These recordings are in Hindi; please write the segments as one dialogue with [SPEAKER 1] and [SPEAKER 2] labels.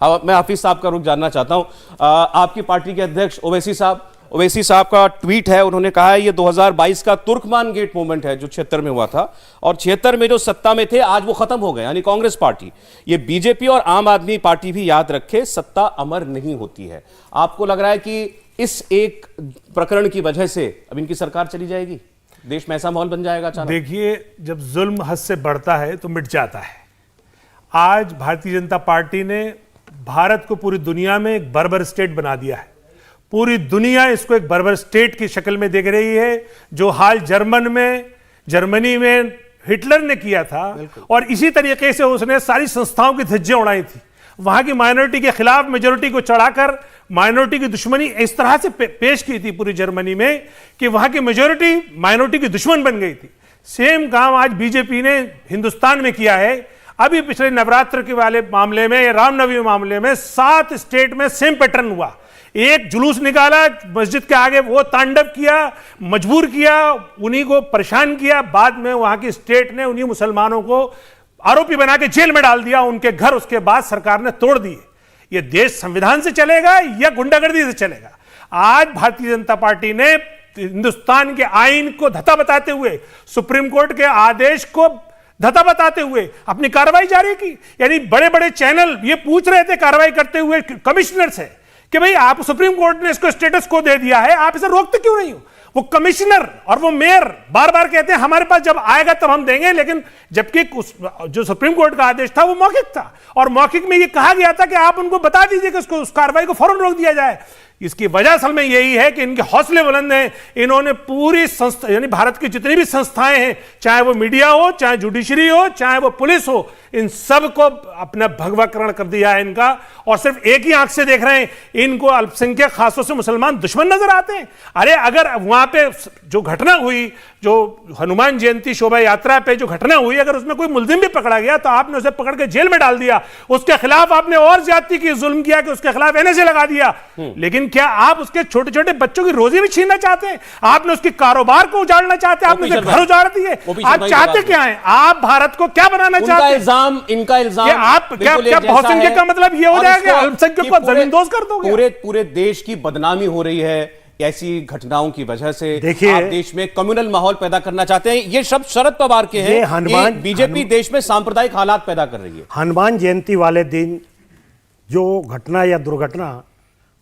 [SPEAKER 1] मैं हाफिज साहब का रुख जानना चाहता हूं। आपकी पार्टी के अध्यक्ष ओवैसी साहब का ट्वीट है, उन्होंने कहा है ये 2022 का तुर्कमान गेट मूवमेंट है जो 76 में हुआ था, और 76 में जो सत्ता में थे आज वो खत्म हो गए, यानी कांग्रेस पार्टी। ये बीजेपी और आम आदमी पार्टी भी याद रखे, सत्ता अमर नहीं होती है। आपको लग रहा है कि इस एक प्रकरण की वजह से अब इनकी सरकार चली जाएगी, देश में ऐसा माहौल बन जाएगा अचानक?
[SPEAKER 2] देखिए, जब जुल्म हद से बढ़ता है तो मिट जाता है। आज भारतीय जनता पार्टी ने भारत को पूरी दुनिया में एक बर्बर स्टेट बना दिया है। पूरी दुनिया इसको एक बर्बर स्टेट की शक्ल में देख रही है। जो हाल जर्मनी में हिटलर ने किया था, और इसी तरीके से उसने सारी संस्थाओं की धज्जियां उड़ाई थी। वहां की माइनॉरिटी के खिलाफ मेजॉरिटी को चढ़ाकर माइनॉरिटी की दुश्मनी इस तरह से पेश की थी पूरी जर्मनी में कि वहां की मेजॉरिटी माइनॉरिटी की दुश्मन बन गई थी। सेम काम आज बीजेपी ने हिंदुस्तान में किया है। अभी पिछले नवरात्र के वाले मामले में, रामनवमी मामले में 7 स्टेट में सेम पैटर्न हुआ। एक जुलूस निकाला मस्जिद के आगे, वो तांडव किया, मजबूर किया, उन्हीं को परेशान किया। बाद में वहां की स्टेट ने उन्हीं मुसलमानों को आरोपी बना के जेल में डाल दिया, उनके घर उसके बाद सरकार ने तोड़ दिए। ये देश संविधान से चलेगा या गुंडागर्दी से चलेगा? आज भारतीय जनता पार्टी ने हिंदुस्तान के आईन को धता बताते हुए, सुप्रीम कोर्ट के आदेश को धता बताते हुए अपनी कार्रवाई जारी की। यानी बड़े बड़े चैनल ये पूछ रहे थे कार्रवाई करते हुए कमिश्नर से कि भाई आप, सुप्रीम कोर्ट ने इसको स्टेटस को दे दिया है, आप इसे रोकते क्यों नहीं हो? वो कमिश्नर और वो मेयर बार बार कहते हैं हमारे पास जब आएगा तब हम देंगे, लेकिन जबकि जो सुप्रीम कोर्ट का आदेश था वो मौखिक था, और मौखिक में ये कहा गया था कि आप उनको बता दीजिए कि उसको, उस कार्रवाई को फौरन रोक दिया जाए। इसकी वजह असल में यही है कि इनके हौसले बुलंद हैं। इन्होंने पूरी संस्था, यानी भारत की जितनी भी संस्थाएं हैं, चाहे वो मीडिया हो, चाहे जुडिशरी हो, चाहे वो पुलिस हो, इन सब को अपना भगवाकरण कर दिया है इनका, और सिर्फ एक ही आंख से देख रहे हैं। इनको अल्पसंख्यक, खासतौर से मुसलमान दुश्मन नजर आते हैं। अरे अगर वहां पे जो घटना हुई, जो हनुमान जयंती शोभा यात्रा पे जो घटना हुई, अगर उसमें कोई मुलजिम भी पकड़ा गया तो आपने उसे पकड़ के जेल में डाल दिया, उसके खिलाफ आपने और ज्यादती की, जुल्म किया कि उसके खिलाफ एनएसए लगा दिया। लेकिन क्या आप उसके छोटे छोटे बच्चों की रोजी भी छीनना चाहते हैं? आपने उसके कारोबार को उजाड़ना चाहते हैं, आपने उसके घर उजाड़ दिए। आप चाहते क्या है? आप भारत को क्या बनाना चाहते हैं?
[SPEAKER 1] इनका इल्जाम
[SPEAKER 2] आप क्या बहुसंख्यक का मतलब ये हो जाएगा अल्पसंख्यक को जमींदोज कर दोगे?
[SPEAKER 1] पूरे देश की बदनामी हो रही है ऐसी घटनाओं की वजह से।
[SPEAKER 2] देखिए,
[SPEAKER 1] आप देश में कम्युनल माहौल पैदा करना चाहते हैं। ये शब्द शरद पवार के हैं। बीजेपी देश में सांप्रदायिक हालात पैदा कर रही है।
[SPEAKER 3] हनुमान जयंती वाले दिन जो घटना या दुर्घटना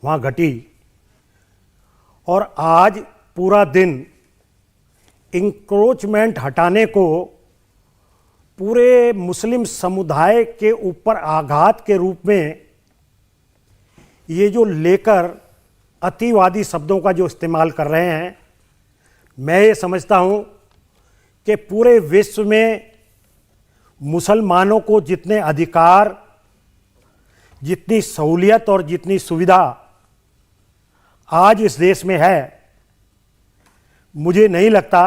[SPEAKER 3] वहां घटी, और आज पूरा दिन इंक्रोचमेंट हटाने को पूरे मुस्लिम समुदाय के ऊपर आघात के रूप में ये जो लेकर अतिवादी शब्दों का जो इस्तेमाल कर रहे हैं, मैं ये समझता हूं कि पूरे विश्व में मुसलमानों को जितने अधिकार, जितनी सहूलियत और जितनी सुविधा आज इस देश में है, मुझे नहीं लगता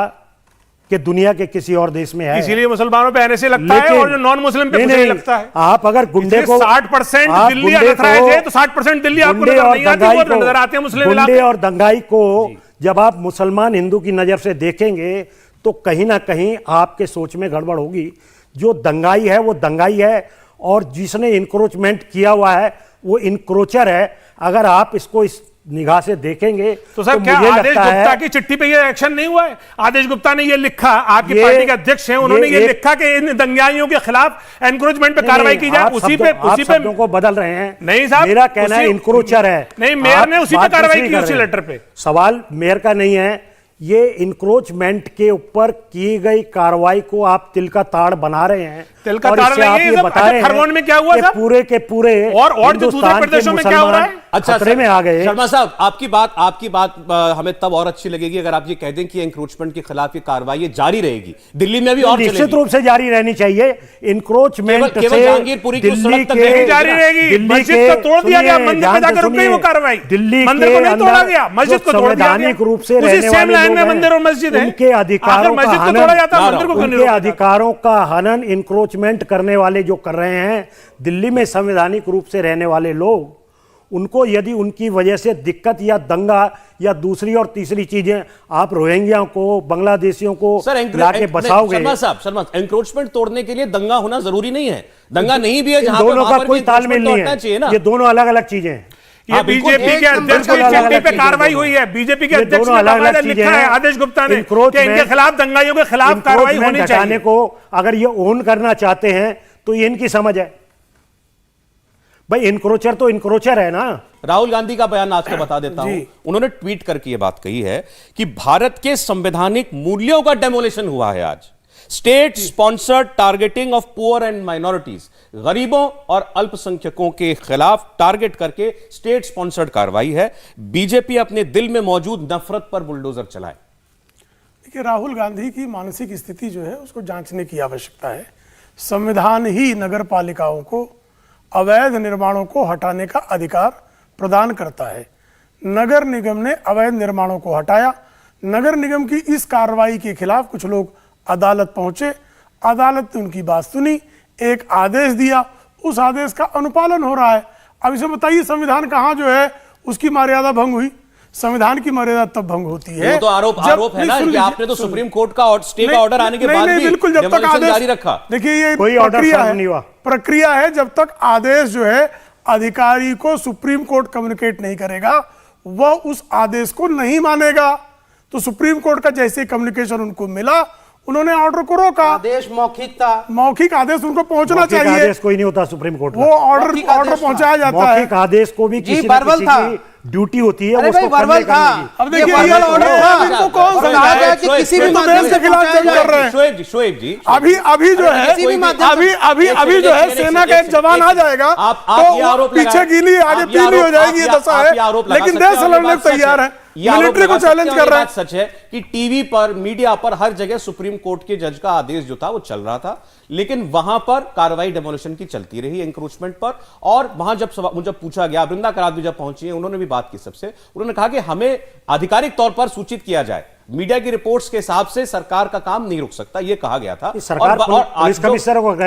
[SPEAKER 3] कि दुनिया के किसी और देश में है।
[SPEAKER 2] इसीलिए मुसलमानों पे एनएसए लगता है और जो नॉन मुस्लिम पे नहीं लगता है।
[SPEAKER 3] आप अगर गुंडे को
[SPEAKER 2] 60% दिल्ली अनथराइज है तो 60% दिल्ली आपको नजर नहीं आती, वो नजर आते हैं मुस्लिम इलाके।
[SPEAKER 3] गुंडे और दंगाई को जब आप मुसलमान हिंदू की नजर से देखेंगे तो कहीं ना कहीं आपके सोच में गड़बड़ होगी। जो दंगाई है वो दंगाई है, और जिसने इंक्रोचमेंट किया हुआ है वो इंक्रोचर है। अगर आप इसको इस निगाह से देखेंगे
[SPEAKER 2] तो सर, क्या आदेश गुप्ता की चिट्ठी पे ये एक्शन नहीं हुआ है? आदेश गुप्ता ने ये लिखा, आपकी पार्टी के अध्यक्ष हैं, उन्होंने ये लिखा कि इन दंगाइयों के खिलाफ एनक्रोचमेंट पे कार्रवाई की जाए। उसी पे
[SPEAKER 3] शब्दों को बदल रहे हैं।
[SPEAKER 2] नहीं साहब,
[SPEAKER 3] मेरा कहना है इंक्रोचर है।
[SPEAKER 2] नहीं, मेयर ने उसी पे कार्रवाई की, उसी लेटर पे।
[SPEAKER 3] सवाल मेयर का नहीं है, ये इंक्रोचमेंट के ऊपर की गई कार्रवाई को आप तिल का ताड़ बना रहे हैं।
[SPEAKER 2] तिल का ताड़ नहीं है,
[SPEAKER 3] बता रहे हैं
[SPEAKER 2] खरगोन में क्या हुआ था,
[SPEAKER 3] पूरे के पूरे
[SPEAKER 2] और जो दूसरे प्रदेशों में क्या हो रहा है।
[SPEAKER 1] अच्छा,
[SPEAKER 3] खतरे में आ गए।
[SPEAKER 1] शर्मा साहब, आपकी बात हमें तब और अच्छी लगेगी अगर आप ये कह दें कि इंक्रोचमेंट के खिलाफ ये कार्रवाई जारी रहेगी, दिल्ली में भी और
[SPEAKER 3] निश्चित रूप से जारी रहनी चाहिए। इंक्रोचमेंट से
[SPEAKER 1] जहांगीरपुरी की सड़क तक
[SPEAKER 2] नहीं जारी रहेगी। मस्जिद को तोड़ दिया गया, मंदिर पे जाकर रुक गई वो कार्रवाई।
[SPEAKER 3] दिल्ली
[SPEAKER 2] मंदिर को नहीं तोड़ा गया, मस्जिद को तोड़ दिया गया।
[SPEAKER 3] रूप से रहने वाले लोग
[SPEAKER 2] मंदिर और मस्जिद है,
[SPEAKER 3] उनके अधिकारों का
[SPEAKER 2] हनन,
[SPEAKER 3] अधिकारों का हनन इंक्रोचमेंट करने वाले जो कर रहे हैं, दिल्ली में संवैधानिक रूप से रहने वाले लोग, उनको यदि उनकी वजह से दिक्कत या दंगा या दूसरी और तीसरी चीजें, आप रोहिंग्या को, बांग्लादेशियों को लाके बसाओगे।
[SPEAKER 1] शर्मा, एंक्रोचमेंट तोड़ने के लिए दंगा होना जरूरी नहीं है, दंगा नहीं भी है
[SPEAKER 3] इन
[SPEAKER 1] जहां
[SPEAKER 3] दोनों
[SPEAKER 1] पर
[SPEAKER 3] का कोई तालमेल नहीं है, ये दोनों अलग अलग चीजें हैं।
[SPEAKER 2] ये बीजेपी के अध्यक्ष की चिट्ठी पे कार्रवाई हुई है, बीजेपी के अध्यक्ष ने बाकायदा लिखा है आदेश गुप्ता ने कि इनके खिलाफ, दंगाइयों के खिलाफ कार्रवाई होनी चाहिए।
[SPEAKER 3] को अगर ये ओन करना चाहते हैं तो ये इनकी समझ है भाई, इनक्रोचर तो इनक्रोचर है ना।
[SPEAKER 1] राहुल गांधी का बयान आज का बता देता हूं, उन्होंने ट्वीट करके यह बात कही है कि भारत के संवैधानिक मूल्यों का डेमोलिशन हुआ है आज। State sponsored targeting of poor and minorities, गरीबों और अल्पसंख्यकों के खिलाफ टारगेट करके स्टेट स्पॉन्सर्ड कार्रवाई है। बीजेपी अपने दिल में मौजूद नफरत पर बुलडोजर चलाए।
[SPEAKER 4] देखिए, राहुल गांधी की मानसिक स्थिति जो है उसको जांचने की आवश्यकता है। संविधान ही नगर पालिकाओं को अवैध निर्माणों को हटाने का अधिकार प्रदान करता है। नगर निगम ने अवैध निर्माणों को हटाया। नगर निगम की इस कार्रवाई के खिलाफ कुछ लोग अदालत पहुंचे, अदालत ने उनकी बात सुनी, एक आदेश दिया, उस आदेश का अनुपालन हो रहा है। अब इसे बताइए, संविधान कहाँ जो है उसकी मर्यादा भंग हुई? संविधान की मर्यादा तब भंग होती है,
[SPEAKER 1] वो तो आरोप है ना कि आपने तो सुप्रीम कोर्ट का स्टे का ऑर्डर आने के बाद भी
[SPEAKER 4] बिल्कुल, जब तक आदेश
[SPEAKER 1] जारी रखा।
[SPEAKER 4] देखिए, ये
[SPEAKER 3] कोई
[SPEAKER 4] प्रक्रिया है। जब तक आदेश जो है अधिकारी को सुप्रीम कोर्ट कम्युनिकेट नहीं करेगा, वह उस आदेश को नहीं मानेगा। तो सुप्रीम कोर्ट का जैसे कम्युनिकेशन उनको मिला, उन्होंने ऑर्डर को रोका।
[SPEAKER 5] आदेश मौखिक था,
[SPEAKER 4] मौखिक आदेश उनको पहुंचना चाहिए।
[SPEAKER 3] आदेश कोई नहीं होता सुप्रीम कोर्ट,
[SPEAKER 4] वो ऑर्डर पहुंचाया जाता है।
[SPEAKER 3] मौखिक आदेश को भी किसी न किसी की ड्यूटी होती है,
[SPEAKER 5] उसको
[SPEAKER 3] वर्बल था।
[SPEAKER 5] अब देखिए, ये ऑर्डर था,
[SPEAKER 4] इनको कौन समझा गया कि किसी भी माध्यम से खिलाफ जंग कर रहे हैं।
[SPEAKER 1] शोएब जी,
[SPEAKER 4] अभी जो है, अभी जो है सेना का एक जवान आ जाएगा तो पीछे गीली आगे पीली हो जाएगी, ये दशा है। लेकिन देश लड़ने को तैयार है, मिलिट्री को चैलेंज कर रहा है।
[SPEAKER 1] सच है कि टीवी पर, मीडिया पर हर जगह सुप्रीम कोर्ट के जज का आदेश जो था वो चल रहा था, लेकिन वहां पर कार्रवाई डेमोलिशन की चलती रही, एंक्रोचमेंट पर। और वहां जब पूछा गया, वृंदा करात भी जब पहुंची है, उन्होंने भी बात की सबसे, उन्होंने कहा कि हमें आधिकारिक तौर पर सूचित किया जाए, मीडिया की रिपोर्ट्स के हिसाब से सरकार का काम नहीं रुक सकता, यह कहा गया था।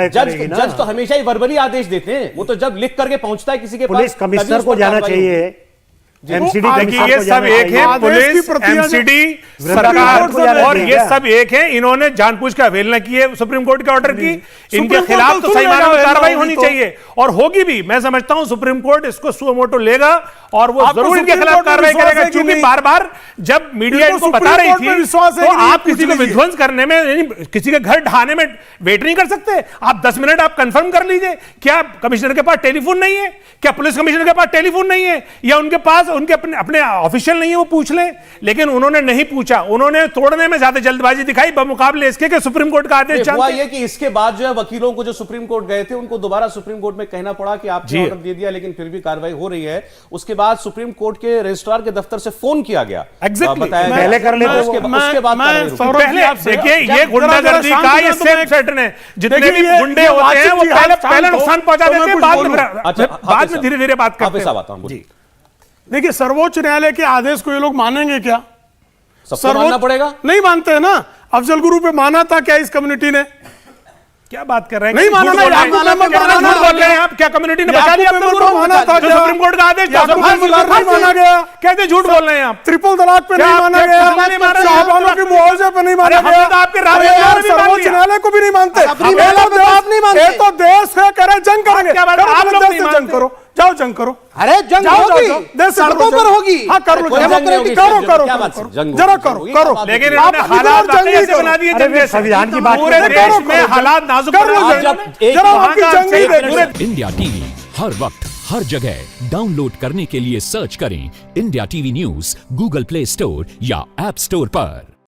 [SPEAKER 1] जज तो हमेशा ही वर्बली आदेश देते हैं, वो तो जब लिख करके पहुंचता है किसी के
[SPEAKER 3] पुलिस कमिश्नर को जाना चाहिए, एमसीडी कमिश्नर
[SPEAKER 2] ये सब एक है, पुलिस, एमसीडी, सरकार और ये सब एक है। इन्होंने जानबूझ के अवहेलना की है सुप्रीम कोर्ट के ऑर्डर की। इनके खिलाफ तो सही मायने में कार्रवाई होनी चाहिए और होगी भी। मैं समझता हूं सुप्रीम कोर्ट इसको सुओ मोटो लेगा और वो जरूर इनके खिलाफ कार्रवाई करेगा, क्योंकि बार बार जब मीडिया इनको बता रही थी तो आप किसी को विध्वंस करने में, किसी के घर ढहाने में वेट नहीं कर सकते। आप 10 मिनट आप कंफर्म कर लीजिए, क्या कमिश्नर के पास टेलीफोन नहीं है? क्या पुलिस कमिश्नर के पास टेलीफोन नहीं है? या उनके पास उनके अपने ऑफिशियल नहीं है, वो पूछ लें। लेकिन उन्होंने नहीं पूछा, उन्होंने तोड़ने में ज्यादा जल्दबाजी दिखाई बमुकाबले इसके कि सुप्रीम कोर्ट का आदेश
[SPEAKER 1] हुआ ये कि इसके बाद जो है वकीलों को जो सुप्रीम कोर्ट गए थे उनको दोबारा सुप्रीम कोर्ट में कहना पड़ा कि आपने ऑर्डर दे दिया, लेकिन फिर भी कार्रवाई हो रही है। उसके बाद सुप्रीम कोर्ट के रजिस्ट्रार के दफ्तर से फोन किया गया,
[SPEAKER 3] बताया पहले कर ले,
[SPEAKER 1] उसके बाद
[SPEAKER 2] देखिए ये गुंडागर्दी का ये सेम सेट ने जितने भी गुंडे होते हैं वो पहले नुकसान पहुंचा देते हैं, बाद में धीरे धीरे बात करते हैं।
[SPEAKER 4] देखिए, सर्वोच्च न्यायालय के आदेश को ये लोग मानेंगे क्या?
[SPEAKER 1] सबको मानना पड़ेगा।
[SPEAKER 4] नहीं मानते हैं ना। अफजल गुरु पे माना था क्या इस कम्युनिटी ने?
[SPEAKER 2] क्या बात कर रहे हैं?
[SPEAKER 4] नहीं माना ना,
[SPEAKER 2] झूठ बोल रहे हैं आप। क्या कम्युनिटी ने बचा दिया?
[SPEAKER 4] माना था
[SPEAKER 2] सुप्रीम कोर्ट का आदेश
[SPEAKER 4] नहीं माना गया?
[SPEAKER 2] कहते झूठ बोल रहे हैं आप।
[SPEAKER 4] ट्रिपल तलाक पे नहीं माना गया, साहबानों के मुआवजे पे नहीं माना गया,
[SPEAKER 2] आपके
[SPEAKER 4] सर्वोच्च न्यायालय को भी नहीं मानते। ये तो देश है, करे जंग करेंगे।
[SPEAKER 2] आप लोग नहीं
[SPEAKER 4] जंग करो, जाओ जंग करो।
[SPEAKER 5] अरे जंग होगी, सड़कों पर होगी।
[SPEAKER 4] हाँ, कर लो, जरा करो।
[SPEAKER 2] लेकिन हालात ऐसे बना दिए,
[SPEAKER 3] संविधान की बात
[SPEAKER 2] पूरे देश में हालात नाजुक कर लो।
[SPEAKER 6] इंडिया टीवी हर वक्त हर जगह डाउनलोड करने के लिए सर्च करें India TV news Google play store या ऐप स्टोर पर।